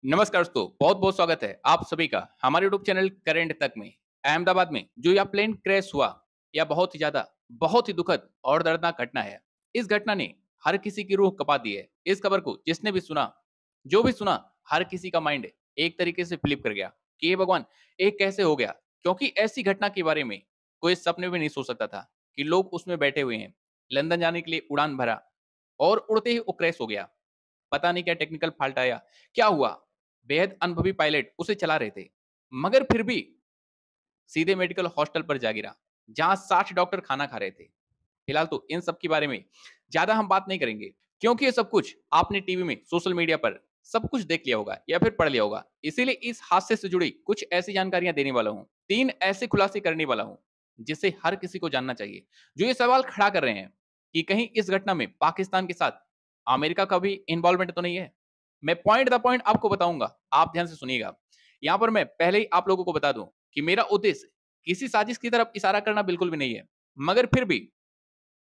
नमस्कार दोस्तों, बहुत बहुत स्वागत है आप सभी का हमारे यूट्यूब चैनल करंट तक में। अहमदाबाद में जो यह प्लेन क्रैश हुआ, यह बहुत ही ज्यादा बहुत ही दुखद और दर्दनाक घटना है। इस घटना ने हर किसी की रूह कपा दी है। इस खबर को जिसने भी सुना, जो भी सुना, हर किसी का माइंड एक तरीके से फ्लिप कर गया कि हे भगवान, ये कैसे हो गया। क्योंकि ऐसी घटना के बारे में कोई सपने भी नहीं सोच सकता था कि लोग उसमें बैठे हुए हैं, लंदन जाने के लिए उड़ान भरा और उड़ते ही वो क्रैश हो गया। पता नहीं क्या टेक्निकल फॉल्ट आया, क्या हुआ? बेहद अनुभवी पायलट उसे चला रहे थे, मगर फिर भी सीधे मेडिकल हॉस्टल पर जा गिरा, जहां 60 डॉक्टर खाना खा रहे थे। फिलहाल तो इन सब के बारे में ज्यादा हम बात नहीं करेंगे, क्योंकि ये सब कुछ आपने टीवी में, सोशल मीडिया पर सब कुछ देख लिया होगा या फिर पढ़ लिया होगा। इसीलिए इस हादसे से जुड़ी कुछ ऐसी जानकारियां देने वाला हूं, 3 ऐसे खुलासे करने वाला हूं, जिसे हर किसी को जानना चाहिए, जो ये सवाल खड़ा कर रहे हैं कि कहीं इस घटना में पाकिस्तान के साथ अमेरिका का भी इन्वॉल्वमेंट तो नहीं है। मैं पॉइंट द पॉइंट आपको बताऊंगा, आप ध्यान से सुनिएगा। यहाँ पर मैं पहले ही आप लोगों को बता दूं कि मेरा उद्देश्य किसी साजिश की तरफ इशारा करना बिल्कुल भी नहीं है, मगर फिर भी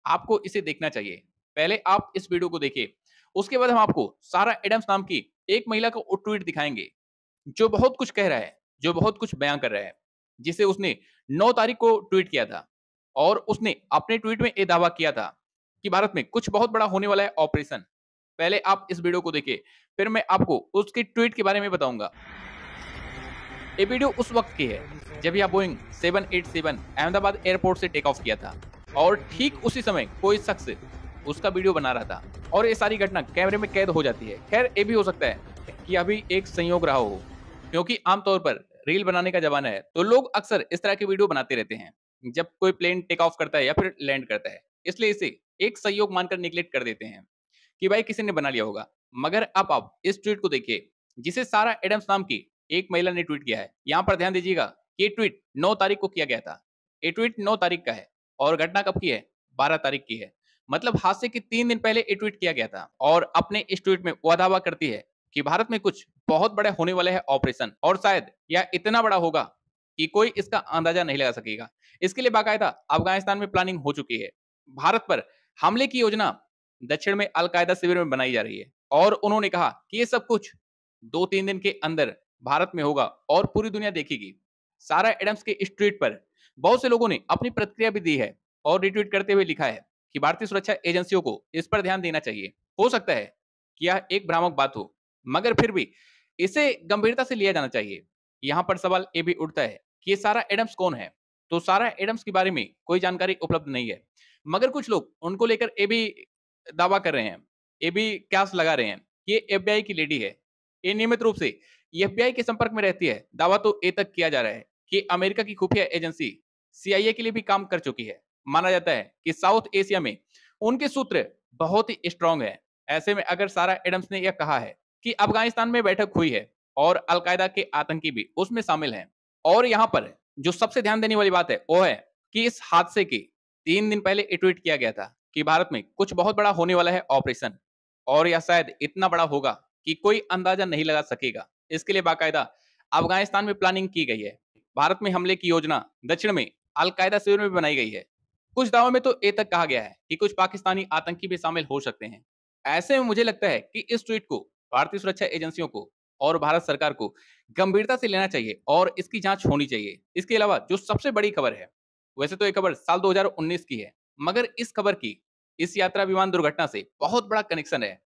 आपको इसे देखना चाहिए। पहले आप इस वीडियो को देखिए, उसके बाद हम आपको सारा एडम्स नाम की एक महिला का वो ट्वीट दिखाएंगे, जो बहुत कुछ कह रहा है, जो बहुत कुछ बयां कर रहा है, जिसे उसने 9 तारीख को ट्वीट किया था। और उसने अपने ट्वीट में ये दावा किया था कि भारत में कुछ बहुत बड़ा होने वाला है ऑपरेशन। पहले आप इस वीडियो को देखिए, फिर मैं आपको उसके ट्वीट के बारे में बताऊंगा। ये वीडियो उस वक्त की है जब यह बोइंग 787 अहमदाबाद एयरपोर्ट से टेक ऑफ किया था, और ठीक उसी समय कोई शख्स उसका वीडियो बना रहा था और ये सारी घटना कैमरे में कैद हो जाती है। खैर, ये भी हो सकता है कि अभी एक संयोग रहा हो, क्योंकि आमतौर पर रील बनाने का जमाना है, तो लोग अक्सर इस तरह के वीडियो बनाते रहते हैं जब कोई प्लेन टेक ऑफ करता है या फिर लैंड करता है। इसलिए इसे एक संयोग मानकर निगलेक्ट कर देते हैं कि भाई किसी ने बना लिया होगा। मगर अब आप इस ट्वीट को देखिए, जिसे सारा एडम्स नाम की एक महिला ने ट्वीट किया है। यहाँ पर ध्यान दीजिएगा कि ये ट्वीट 9 तारीख को किया गया था। ये ट्वीट 9 तारीख का है और घटना कब की है? 12 तारीख की है। मतलब हादसे के 3 दिन पहले ये ट्वीट किया गया था, और अपने इस ट्वीट में वह दावा करती है कि भारत में कुछ बहुत बड़ा होने वाला है ऑपरेशन, और शायद यह इतना बड़ा होगा कि कोई इसका अंदाजा नहीं लगा सकेगा। इसके लिए बाकायदा अफगानिस्तान में प्लानिंग हो चुकी है। भारत पर हमले की योजना दक्षिण में अल-कायदा शिविर में बनाई जा रही है, और उन्होंने कहा कि ये सब कुछ 2-3 दिन के अंदर भारत में होगा और पूरी दुनिया देखेगी। सारा एडम्स के इस ट्वीट पर बहुत से लोगों ने अपनी प्रतिक्रिया भी दी है और रिट्वीट करते हुए लिखा है कि भारतीय सुरक्षा एजेंसियों को इस पर ध्यान देना चाहिए। हो सकता है कि यह एक भ्रामक बात हो, मगर फिर भी इसे गंभीरता से लिया जाना चाहिए। यहाँ पर सवाल ये भी उठता है कि ये सारा एडम्स कौन है? तो सारा एडम्स के बारे में कोई जानकारी उपलब्ध नहीं है, मगर कुछ लोग उनको लेकर ये भी दावा कर रहे हैं, ये भी कयास लगा रहे हैं कि ये एफबीआई की लेडी है। ये नियमित रूप से एफबीआई के संपर्क में रहती है। दावा तो ये तक किया जा रहा है कि अमेरिका की खुफिया एजेंसी सीआईए के लिए भी काम कर चुकी है। माना जाता है कि साउथ एशिया में उनके सूत्र बहुत ही स्ट्रांग है। ऐसे में अगर सारा एडम्स ने यह कहा है कि अफगानिस्तान में बैठक हुई है और अलकायदा के आतंकी भी उसमें शामिल हैं, और यहाँ पर जो सबसे ध्यान देने वाली बात है वो है कि इस हादसे के 3 दिन पहले ये ट्वीट किया गया था कि भारत में कुछ बहुत बड़ा होने वाला है ऑपरेशन, और यह शायद इतना बड़ा होगा कि कोई अंदाजा नहीं लगा सकेगा। इसके लिए बाकायदा अफगानिस्तान में प्लानिंग की गई है। भारत में हमले की योजना दक्षिण में अल-कायदा शिविर में भी बनाई गई है। कुछ दावों में तो ये तक कहा गया है कि कुछ पाकिस्तानी आतंकी भी शामिल हो सकते हैं। ऐसे में मुझे लगता है कि इस ट्वीट को भारतीय सुरक्षा एजेंसियों को और भारत सरकार को गंभीरता से लेना चाहिए और इसकी जांच होनी चाहिए। इसके अलावा जो सबसे बड़ी खबर है, वैसे तो ये खबर साल 2019 की है, मगर इस खबर की इस यात्रा विमान दुर्घटना से बहुत बड़ा कनेक्शन है।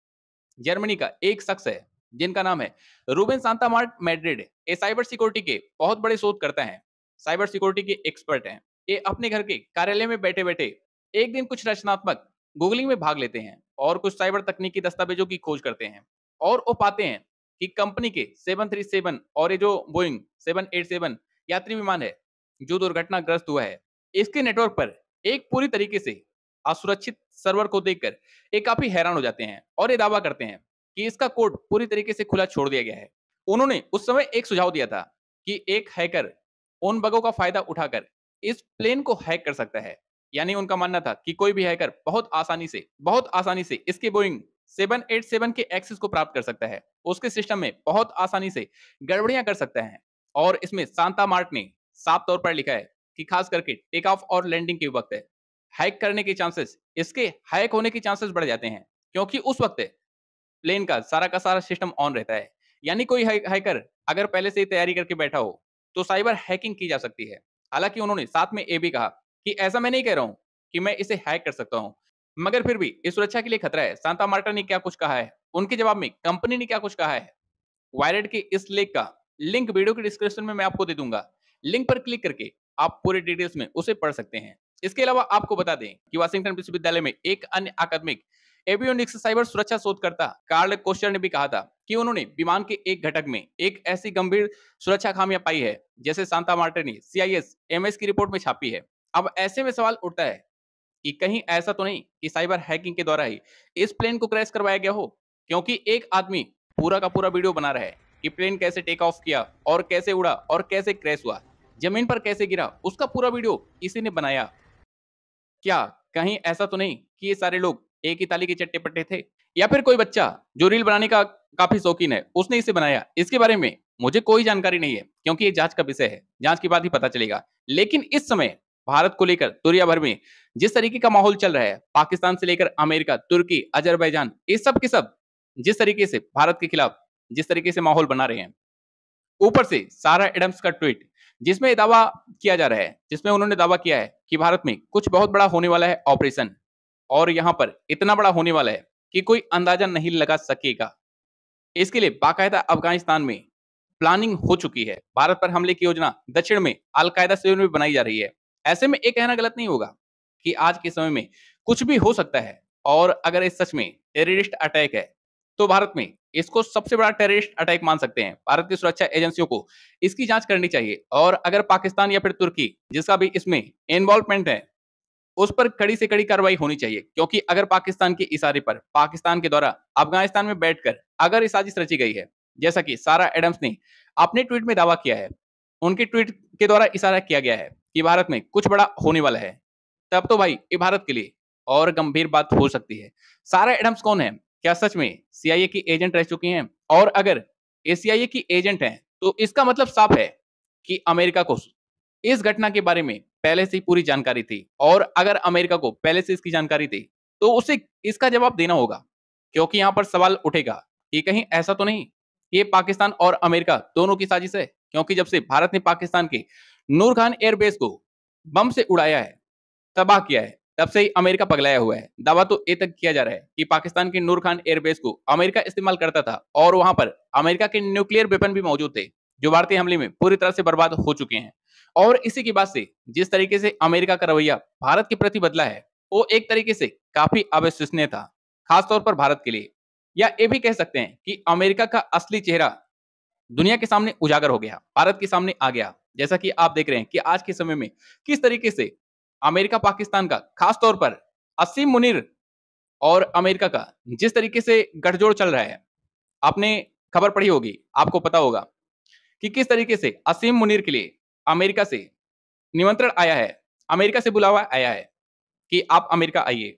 जर्मनी का एक शख्स है जिनका नाम है रूबेन सांतामार्ट मैड्रिड। ये साइबर सिक्योरिटी के बहुत बड़े शोधकर्ता हैं, साइबर सिक्योरिटी के एक्सपर्ट हैं। ये अपने घर के कार्यालय में बैठे बैठे एक दिन कुछ रचनात्मक गूगलिंग में भाग लेते हैं और कुछ साइबर तकनीकी दस्तावेजों की खोज करते हैं, और वो पाते हैं कि कंपनी के 737 और ये जो बोइंग 787 यात्री विमान है जो दुर्घटनाग्रस्त हुआ है, इसके नेटवर्क पर एक पूरी तरीके से असुरक्षित सर्वर को देखकर ये काफी हैरान हो जाते हैं और ये दावा करते हैं कि इसका कोड पूरी तरीके से खुला छोड़ दिया गया है। उन्होंने उस समय एक सुझाव दिया था कि एक हैकर उन बगों का फायदा उठाकर इस प्लेन को हैक कर सकता है। यानी उनका मानना था कि कोई भी हैकर बहुत आसानी से इसके बोइंग 787 के एक्सेस को प्राप्त कर सकता है, उसके सिस्टम में बहुत आसानी से गड़बड़ियां कर सकता है। और इसमें सांता मार्ट ने साफ तौर पर लिखा है कि खास करके टेक ऑफ और लैंडिंग के वक्त हैक करने के चांसेस, इसके हैक होने के चांसेस बढ़ जाते हैं, क्योंकि उस वक्त प्लेन का सारा सिस्टम ऑन रहता है। यानी कोई हैकर अगर पहले से ही तैयारी करके बैठा हो तो साइबर हैकिंग की जा सकती है। हालांकि उन्होंने साथ में ये भी कहा कि ऐसा मैं नहीं कह रहा हूं कि मैं इसे हैक कर सकता हूं, मगर फिर भी इस सुरक्षा के लिए खतरा है। सांता मार्टा ने क्या कुछ कहा है, उनके जवाब में कंपनी ने क्या कुछ कहा है। वायरेड के इस लेख का लिंक वीडियो के डिस्क्रिप्शन में मैं आपको दे दूंगा। लिंक पर क्लिक करके आप पूरे डिटेल्स में उसे पढ़ सकते हैं। इसके अलावा आपको बता दें कि वाशिंगटन विश्वविद्यालय में एक अन्य अकादमिक एवियोनिक्स साइबर सुरक्षा शोधकर्ता कार्ल कोस्टर ने भी कहा था कि उन्होंने विमान के एक घटक में एक ऐसी गंभीर सुरक्षा खामियां पाई है जैसे सांता मार्टा ने CISMS की रिपोर्ट में छापी है। अब ऐसे में सवाल उठता है कि कहीं ऐसा तो नहीं कि साइबर हैकिंग के द्वारा ही इस प्लेन को क्रैश करवाया गया हो, क्योंकि एक आदमी पूरा का पूरा वीडियो बना रहा है कि प्लेन कैसे टेक ऑफ किया और कैसे उड़ा और कैसे क्रैश हुआ, जमीन पर कैसे गिरा, उसका पूरा वीडियो इसी ने बनाया। क्या कहीं ऐसा तो नहीं कि ये सारे लोग एक ही ताली के चट्टे पट्टे थे, या फिर कोई बच्चा जो रील बनाने का काफी शौकीन है उसने इसे बनाया। इसके बारे में मुझे कोई जानकारी नहीं है, क्योंकि ये जांच का विषय है, जांच के बाद ही पता चलेगा। लेकिन इस समय भारत को लेकर दुनिया भर में जिस तरीके का माहौल चल रहा है, पाकिस्तान से लेकर अमेरिका, तुर्की, अजरबैजान, ये सब के सब जिस तरीके से भारत के खिलाफ जिस तरीके से माहौल बना रहे हैं, ऊपर से सारा एडम्स का ट्वीट जिसमें दावा किया जा रहा है, जिसमें उन्होंने दावा किया है कि भारत में कुछ बहुत बड़ा होने वाला है ऑपरेशन, और यहां पर इतना बड़ा होने वाला है कि कोई अंदाजा नहीं लगा सकेगा। इसके लिए बाकायदा अफगानिस्तान में प्लानिंग हो चुकी है। भारत पर हमले की योजना दक्षिण में अल-कायदा से भी बनाई जा रही है। ऐसे में ये कहना गलत नहीं होगा कि आज के समय में कुछ भी हो सकता है, और अगर ये सच में टेररिस्ट अटैक है तो भारत में इसको सबसे बड़ा टेररिस्ट अटैक मान सकते हैं। भारत की सुरक्षा एजेंसियों को इसकी जांच करनी चाहिए, और अगर पाकिस्तान या फिर तुर्की जिसका भी इसमें इन्वॉल्वमेंट है उस पर कड़ी से कड़ी कार्रवाई होनी चाहिए। क्योंकि अगर पाकिस्तान के इशारे पर, पाकिस्तान के द्वारा अफगानिस्तान में बैठकर अगर ये साजिश रची गई है, जैसा कि सारा एडम्स ने अपने ट्वीट में दावा किया है, उनके ट्वीट के द्वारा इशारा किया गया है कि भारत में कुछ बड़ा होने वाला है, तब तो भाई ये भारत के लिए और गंभीर बात हो सकती है। सारा एडम्स कौन है? क्या सच में CIA की एजेंट रह चुकी हैं? और अगर ये CIA की एजेंट हैं तो इसका मतलब साफ है कि अमेरिका को इस घटना के बारे में पहले से ही पूरी जानकारी थी, और अगर अमेरिका को पहले से इसकी जानकारी थी तो उसे इसका जवाब देना होगा। क्योंकि यहां पर सवाल उठेगा कि कहीं ऐसा तो नहीं ये पाकिस्तान और अमेरिका दोनों की साजिश है। क्योंकि जब से भारत ने पाकिस्तान के नूर खान एयरबेस को बम से उड़ाया है, तबाह किया है, तब से ही अमेरिका पगलाया हुआ है। दावा तो ये तक किया जा रहा है कि पाकिस्तान के नूर खान एयरबेस को अमेरिका इस्तेमाल करता था, और वहां पर अमेरिका के न्यूक्लियर वेपन भी मौजूद थे जो भारतीय हमले में पूरी तरह से बर्बाद हो चुके हैं। और इसी की बात से जिस तरीके से अमेरिका का रवैया भारत के प्रति बदला है, वो एक तरीके से काफी अविश्वसनीय था, खासतौर पर भारत के लिए। या ये भी कह सकते हैं कि अमेरिका का असली चेहरा दुनिया के सामने उजागर हो गया, भारत के सामने आ गया। जैसा कि आप देख रहे हैं कि आज के समय में किस तरीके से अमेरिका पाकिस्तान का, खासतौर पर असीम मुनीर और अमेरिका का जिस तरीके से गठजोड़ चल रहा है, आपने खबर पढ़ी होगी, आपको पता होगा कि किस तरीके से असीम मुनीर के लिए अमेरिका से निमंत्रण आया है, अमेरिका से बुलावा आया है कि आप अमेरिका आइए।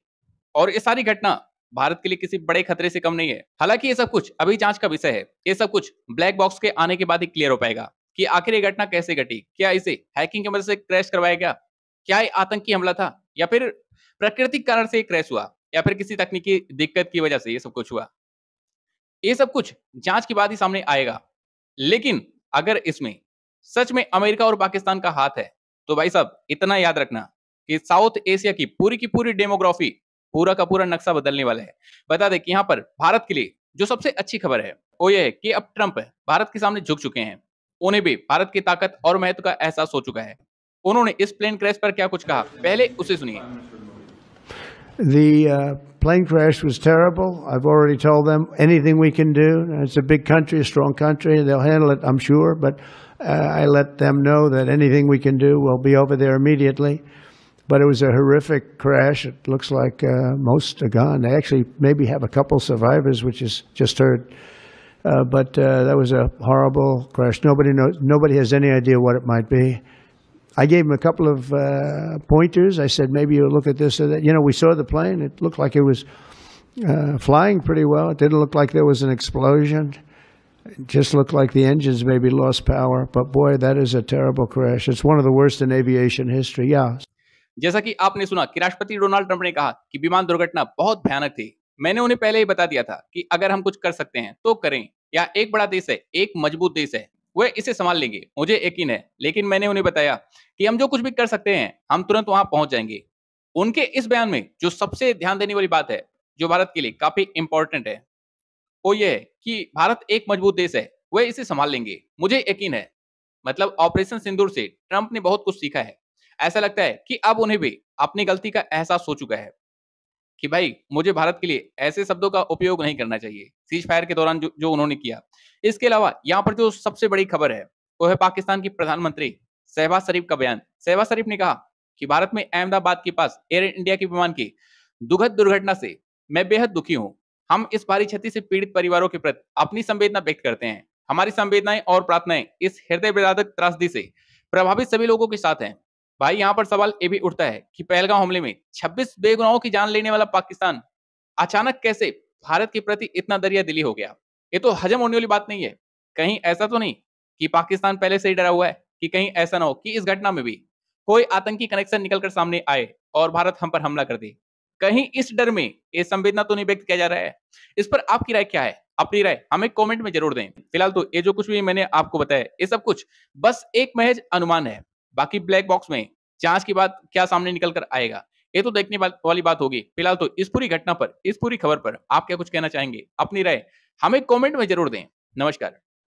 और ये सारी घटना भारत के लिए किसी बड़े खतरे से कम नहीं है। हालांकि ये सब कुछ अभी जांच का विषय है, ये सब कुछ ब्लैक बॉक्स के आने के बाद ही क्लियर हो पाएगा कि आखिर ये घटना कैसे घटी। क्या इसे हैकिंग की मदद से क्रैश करवाया गया, क्या ये आतंकी हमला था, या फिर प्राकृतिक कारण से क्रैश हुआ, या फिर किसी तकनीकी दिक्कत की वजह से ये सब कुछ हुआ। ये सब कुछ जांच के बाद ही सामने आएगा। लेकिन अगर इसमें सच में अमेरिका और पाकिस्तान का हाथ है तो भाई साहब इतना याद रखना कि साउथ एशिया की पूरी डेमोग्राफी, पूरा का पूरा नक्शा बदलने वाला है। बता दें कि यहाँ पर भारत के लिए जो सबसे अच्छी खबर है वो ये है कि अब ट्रंप भारत के सामने झुक चुके हैं। उन्हें भी भारत की ताकत और महत्व का एहसास हो चुका है। उन्होंने इस प्लेन क्रैश पर क्या कुछ कहा, पहले उसे सुनिए। The plane crash was terrible. I've already told them anything we can do. It's a big country, a strong country. They'll handle it, I'm sure. But I let them know that anything we can do, we'll be over there immediately. But it was a horrific crash. It looks like most are gone. They actually maybe have a couple survivors, which is just heard. But that was a horrible crash. Nobody knows. Nobody has any idea what it might be. I gave him a couple of pointers. I said, maybe you'll look at this or that. You know, we saw the plane. It looked like it was flying pretty well. It didn't look like there was an explosion. It just looked like the engines maybe lost power. But boy, that is a terrible crash. It's one of the worst in aviation history. Yeah. जैसा कि आपने सुना कि राष्ट्रपति Donald Trump ने कहा कि विमान दुर्घटना बहुत भयानक थी। मैंने उन्हें पहले ही बता दिया था कि अगर हम कुछ कर सकते हैं तो करें। या एक बड़ा देश है, एक मजबूत देश है, वे इसे संभाल लेंगे, मुझे यकीन है। लेकिन मैंने उन्हें बताया कि हम जो कुछ भी कर सकते हैं, हम तुरंत वहां पहुंच जाएंगे। उनके इस बयान में जो सबसे ध्यान देने वाली बात है, जो भारत के लिए काफी इंपॉर्टेंट है, वो ये है कि भारत एक मजबूत देश है, वे इसे संभाल लेंगे, मुझे यकीन है। मतलब ऑपरेशन सिंदूर से ट्रंप ने बहुत कुछ सीखा है। ऐसा लगता है कि अब उन्हें भी अपनी गलती का एहसास हो चुका है कि भाई मुझे भारत के लिए ऐसे शब्दों का उपयोग नहीं करना चाहिए, सीज फायर के दौरान जो उन्होंने किया। इसके अलावा यहाँ पर जो सबसे बड़ी खबर है, वो है पाकिस्तान की प्रधानमंत्री शहबाज शरीफ का बयान। शहबाज शरीफ ने कहा कि भारत में अहमदाबाद के पास एयर इंडिया के विमान की दुखद दुर्घटना से मैं बेहद दुखी हूँ। हम इस भारी क्षति से पीड़ित परिवारों के प्रति अपनी संवेदना व्यक्त करते हैं। हमारी संवेदनाएं और प्रार्थनाएं इस हृदय विदारक त्रासदी से प्रभावित सभी लोगों के साथ हैं। भाई यहाँ पर सवाल ये भी उठता है कि पहलगाम हमले में 26 बेगुनाहों की जान लेने वाला पाकिस्तान अचानक कैसे भारत के प्रति इतना दरिया दिली हो गया। ये तो हजम होने वाली बात नहीं है। कहीं ऐसा तो नहीं कि पाकिस्तान पहले से ही डरा हुआ है कि कहीं ऐसा ना हो कि इस घटना में भी कोई आतंकी कनेक्शन निकलकर सामने आए और भारत हम पर हमला कर दे। कहीं इस डर में ये संवेदना तो नहीं व्यक्त किया जा रहा है। इस पर आपकी राय क्या है? अपनी राय हमें कमेंट में जरूर दें। फिलहाल तो ये जो कुछ भी मैंने आपको बताया, ये सब कुछ बस एक महज अनुमान है। बाकी ब्लैक बॉक्स में जांच के बाद क्या सामने निकल कर आएगा, ये तो देखने वाली बात होगी। फिलहाल तो इस पूरी घटना पर, इस पूरी खबर पर आप क्या कुछ कहना चाहेंगे? अपनी राय हमें कमेंट में जरूर दें। नमस्कार।